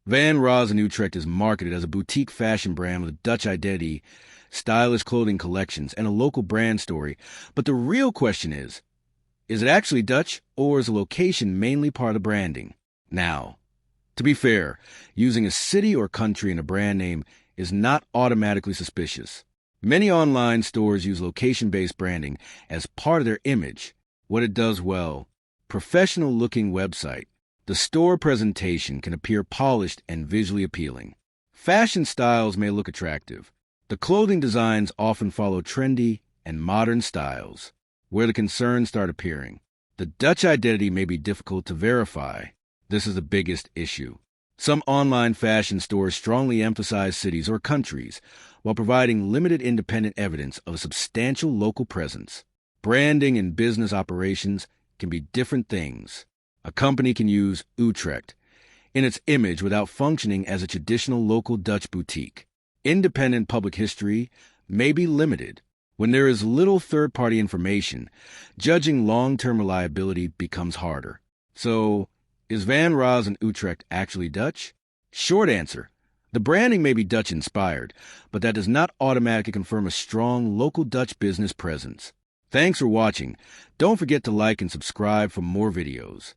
Van Rozen Utrecht is marketed as a boutique fashion brand with a Dutch identity, stylish clothing collections, and a local brand story. But the real question is it actually Dutch, or is the location mainly part of branding? Now, to be fair, using a city or country in a brand name is not automatically suspicious. Many online stores use location-based branding as part of their image. What it does well: professional-looking website. The store presentation can appear polished and visually appealing. Fashion styles may look attractive. The clothing designs often follow trendy and modern styles. Where the concerns start appearing: the Dutch identity may be difficult to verify. This is the biggest issue. Some online fashion stores strongly emphasize cities or countries while providing limited independent evidence of a substantial local presence. Branding and business operations can be different things. A company can use Utrecht in its image without functioning as a traditional local Dutch boutique. Independent public history may be limited. When there is little third-party information, judging long-term reliability becomes harder. So, is Van Rozen Utrecht actually Dutch? Short answer: the branding may be Dutch-inspired, but that does not automatically confirm a strong local Dutch business presence. Thanks for watching. Don't forget to like and subscribe for more videos.